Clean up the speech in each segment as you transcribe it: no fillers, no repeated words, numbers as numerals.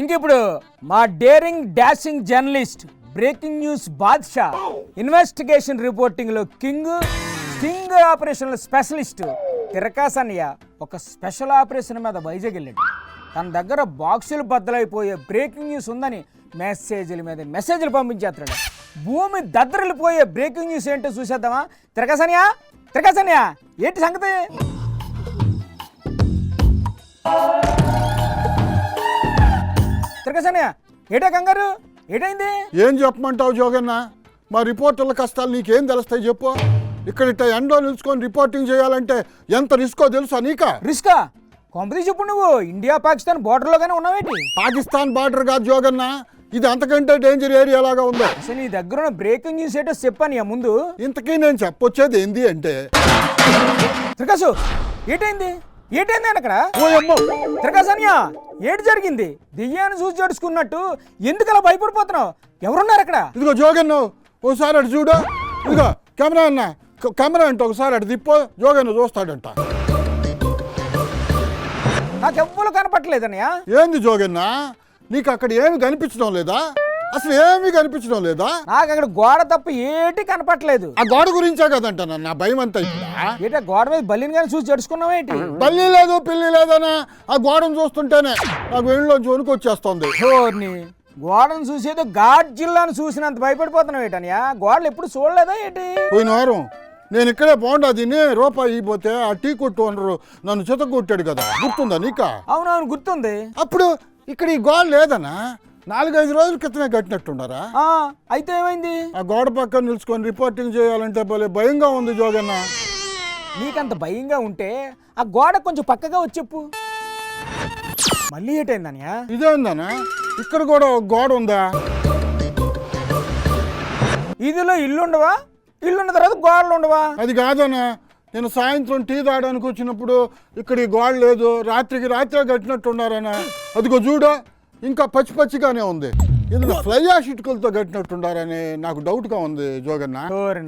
ఇంకిప్పుడు మా daring dashing journalist breaking news బాద్షా investigation reporting లో కింగ్ ఆపరేషన్ల స్పెషలిస్ట్ తిరకాసన్నయ్య ఒక స్పెషల్ ఆపరేషన్ మీద వైజాగ్ వెళ్ళాడు. తన దగ్గర బాక్సులు బద్దలైపోయే బ్రేకింగ్ న్యూస్ ఉందని మెసేజ్ల మీద మెసేజ్లు పంపించేస్తున్నాడు. భూమి దద్దరిల్లిపోయే బ్రేకింగ్ న్యూస్ ఏంటో చూసేద్దామా? తిరకాసన్నయ్య ఏంటి సంగతి? తిరకాసన్నయ్య ఏటే కంగారు, ఏటైంది? ఏం చెప్పమంటావు జోగన్న? మా రిపోర్టర్ల కష్టాలు నీకేం తెలుస్తాయి చెప్పు. ఇక్కడ ఇట్ట ఎండో నిలుచుకొని రిపోర్టింగ్ చేయాలంటే ఎంత రిస్కో తెలుసా నీకా? రిస్కా? కొంపది చెప్పు, నువ్వు ఇండియా పాకిస్తాన్ బోర్డర్లోగానే ఉన్నావేంటి? పాకిస్తాన్ బార్డర్ కాదు జోగన్న, ఇది అంతకంటే డేంజర్ ఏరియా లాగా ఉంది. అసలు నీ దగ్గర ఉన్న బ్రేకింగ్ న్యూస్ ఏంటో చెప్పాను ముందు. ఇంతకీ నేను చెప్పొచ్చేది ఏంది అంటే, త్రికాసు ఏటైంది అక్కడ? ఓయమ్మో, త్రికాసన్య ఏటి జరిగింది? దెయ్యాన్ని చూసి జడుచుకున్నట్టు ఎందుకు అలా భయపడిపోతున్నావు? ఎవరున్నారు అక్కడ? ఇదిగో జోగన్న ఒకసారి అటు చూడు. ఇదిగో కెమెరా అన్న, కెమెరా అంటే ఒకసారి అటు తిప్పో, జోగన్న చూస్తాడంట. నాకెవ్వరు కనపట్టలేదన్నయ్య. ఏంది జోగన్న, నీకు అక్కడ ఏమి కనిపించడం లేదా? అసలు ఏమి కనిపించడం లేదా? నాకు అక్కడ గోడ తప్ప ఏటి కనపట్టలేదు. ఆ గోడ గురించే కదంట నా భయం అంతా. ఏటా గోడ మీద బల్లిని కానీ చూసి జడుచుకున్నావేంటి? బల్లి లేదు పిల్లి లేదనా, ఆ గోడను చూస్తుంటేనే నాకు వెళ్ళిలోంచి వణుకొచ్చేస్తుంది. గోడను చూసేదో ఘాట్ జిల్లాను చూసినంత భయపడిపోతున్నావు ఏంటనియా? గోడలు ఎప్పుడు చూడలేదా ఏంటి? పోయిన వారం నేను ఇక్కడే బాగుండా తిని రూపాయి ఇవ్వబోతే ఆ టీ కొట్టు ఓనరు నన్ను చితకొట్టాడు కదా, గుర్తుందా నీకా? అవునవును గుర్తుంది. అప్పుడు ఇక్కడ ఈ గోడ లేదనా, 4-5 రోజుల క్రితమే కట్టినట్టున్నారా? అయితే ఏమైంది? ఆ గోడ పక్కన నిలుచుకొని రిపోర్టింగ్ చేయాలంటే భలే భయంగా ఉంది జోగన్న. నీకంత భయంగా ఉంటే ఆ గోడ కొంచెం పక్కగా వచ్చెప్పు. మళ్ళీ ఏటైందనియా? ఇదేందనా, ఇక్కడ కూడా ఒక గోడ ఉందా? ఇదిలో ఇల్లుండవా? ఇల్లున్న తర్వాత గోడలు ఉండవా? అది కాదనా, నేను సాయంత్రం టీ తాగడానికి వచ్చినప్పుడు ఇక్కడ ఈ గోడ లేదు, రాత్రికి రాత్రే కట్టినట్టున్నారనా. అదిగో చూడు, ఇంకా పచ్చిగానే ఉంది. ఇందులో ఫ్లై యాష్ ఇటుకలతో కట్టినట్టున్నారని నాకు డౌట్గా ఉంది జోగన్న.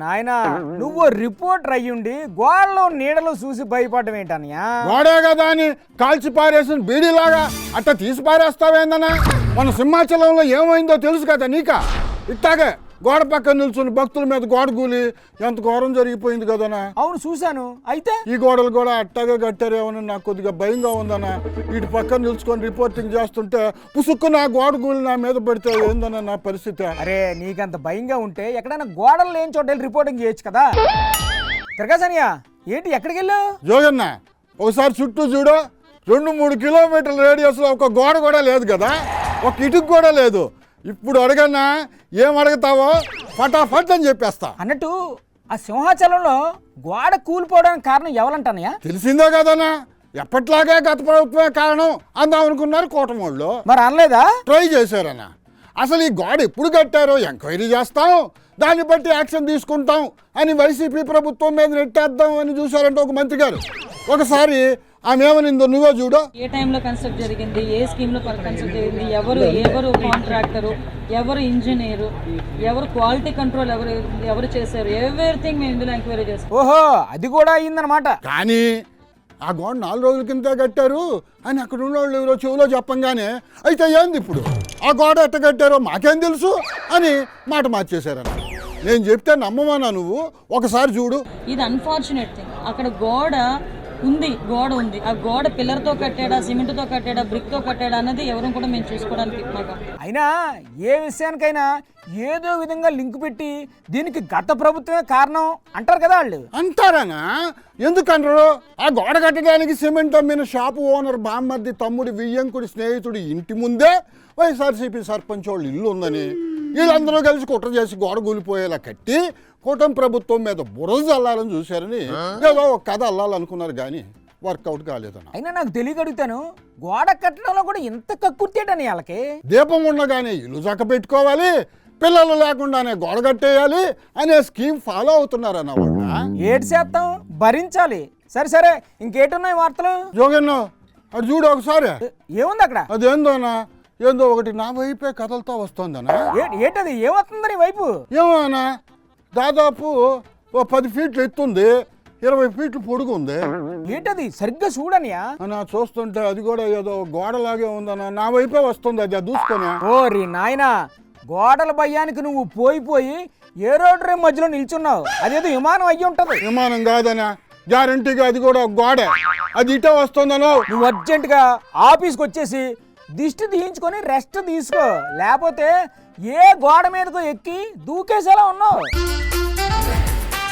నాయనా, నువ్వు రిపోర్టర్ అయ్యుండి గోడలో నీడలో చూసి భయపడడం ఏంటనియా? గోడే కదా అని కాల్చి పారేసిన బీడీలాగా అట్ట తీసి పారేస్తావేందనా? మన సింహాచలంలో ఏమైందో తెలుసు కదా నీకా? ఇట్టాగే గోడ పక్కన నిల్చుని భక్తుల మీద గోడ కూలి ఎంత ఘోరం జరిగిపోయింది కదనా. అవును చూశాను. అయితే ఈ గోడలు కూడా అట్టగా కట్టారేమని నాకు కొద్దిగా భయంగా ఉందనా. వీటి పక్కన నిల్చుకొని రిపోర్టింగ్ చేస్తుంటే పుసుక్కున గోడ కూలి నా మీద పడితే ఏందన్నా నా పరిస్థితి? అరే నీకంత భయంగా ఉంటే ఎక్కడైనా గోడలు లేని చోట వెళ్ళి రిపోర్టింగ్ చేయొచ్చు కదా. తిరగాసనియా ఏంటి ఎక్కడికి వెళ్ళావు? జోగన్న ఒకసారి చుట్టూ చూడు, 2-3 కిలోమీటర్ల రేడియస్లో ఒక గోడ కూడా లేదు కదా, ఒక ఇటుకు కూడా లేదు. ఇప్పుడు అడగన్నా ఏం అడుగుతావో ఫటాఫట్ అని చెప్పేస్తా. అన్నట్టు ఆ సింహాచలంలో గోడ కూలిపోవడానికి కారణం ఎవరంటానయ్యా? తెలిసిందే కదన్నా, ఎప్పట్లాగే గత ప్రభుత్వమే కారణం అందాం అనుకున్నారు కూటమి వాళ్ళు. మరి అనలేదా? ట్రై చేశారన్న. అసలు ఈ గోడ ఎప్పుడు కట్టారో ఎంక్వైరీ చేస్తాం, దాన్ని బట్టి యాక్షన్ తీసుకుంటాం అని వైసీపీ ప్రభుత్వం మీద నెట్టేద్దాం అని చూశారంటే ఒక మంత్రి గారు. ఒకసారి ఆమె ఏమనిందో నువ్వే చూడు. ఏ టైంలో కన్స్ట్రక్ట్ జరిగింది, ఏ స్కీమ్లో కన్స్ట్రక్ట్ జరిగింది, ఎవరు కాంట్రాక్టరు, ఎవరు ఇంజనీరు, ఎవరు క్వాలిటీ కంట్రోల్ ఎవరు చేశారు, ఎవ్రీథింగ్ మేము ఇందులో ఎంక్వైరీ చేస్తాం. ఓహో, అది కూడా అయిందనమాట. కానీ ఆ గోడ 4 రోజుల కింద కట్టారు అని అక్కడ ఉన్న వాళ్ళు ఎవరో చెవులో చెప్పంగానే అయితే ఏంది ఇప్పుడు ఆ గోడ ఎట్ట కట్టారో మాకేం తెలుసు అని మాట మార్చేశారన్న. నేను చెప్తే నమ్మమన్నా నువ్వు? ఒకసారి చూడు. ఇది అన్ఫార్చునేట్ థింగ్. అక్కడ గోడ ఉంది. ఆ గోడ పిల్లర్తో కట్టాడా, సిమెంట్తో కట్టాడా, బ్రిక్తో కట్టాడా అన్నది ఎవరు కూడా మేము చూసుకోవడానికి మాకు. అయినా ఏ విషయానికైనా ఏదో విధంగా లింక్ పెట్టి దీనికి గత ప్రభుత్వమే కారణం అంటారు కదా వాళ్ళు. అంటారనా? ఎందుకంటారు? ఆ గోడ కట్టడానికి సిమెంట్ అమ్మిన షాపు ఓనర్ బామ్మర్ది తమ్ముడి వియ్యంకుడి స్నేహితుడి ఇంటి ముందే వైఎస్ఆర్సీపీ సర్పంచ్ వాళ్ళు ఇల్లు ఉందని వీళ్ళందరూ కలిసి కుట్ర చేసి గోడ కూలిపోయేలా కట్టి కూటమి ప్రభుత్వం మీద బురద అల్లాలని చూశారని ఏదో ఒక కథ అల్లాలనుకున్నారు, కానీ వర్కౌట్ కాలేదన్న. అయినా నాకు తెలియక అడుగుతాను, గోడ కట్టడంలో కూడా ఇంత కక్కుర్తేటని వాళ్ళకి? దీపం ఉండగానే ఇల్లు చక్క పెట్టుకోవాలి, పిల్లలు లేకుండానే గోడ కట్టేయాలి అనే స్కీమ్ ఫాలో అవుతున్నారన్న వాళ్ళు. ఏడు శాతం భరించాలి. సరే ఇంకేటున్నాయి వార్తలు? జోగన్న అది చూడు ఒకసారి. ఏముంది అక్కడ? అదేందోనా, ఏందో ఒకటి నా వైపే కథలతో వస్తుందనా. ఏటది ఏమవుతుంది నీ వైపు? ఏమోనా, దాదాపు 10 ఫీట్లు ఎత్తుంది, 20 ఫీట్లు పొడుగు ఉంది. ఏంటది సరిగ్గా చూడనియా? అన్నా చూస్తుంటే అది కూడా ఏదో గోడలాగే ఉందన్నా. నా వైపే వస్తుంది అది దూసుకొని. ఓరి నాయనా, గోడల భయానికి నువ్వు పోయి ఏరోడ్రేమ్ మధ్యలో నిల్చున్నావు. అదేదో విమానం అయ్యి ఉంటది. విమానం కాదనా, గ్యారంటీగా అది కూడా గోడ. అది ఇటే వస్తుందనో. నువ్వు అర్జెంటుగా ఆఫీస్కి వచ్చేసి దిష్టి తీయించుకొని రెస్ట్ తీసుకో, లేకపోతే ఏ గోడ మీదకో ఎక్కి దూకేసేలా ఉన్నావు.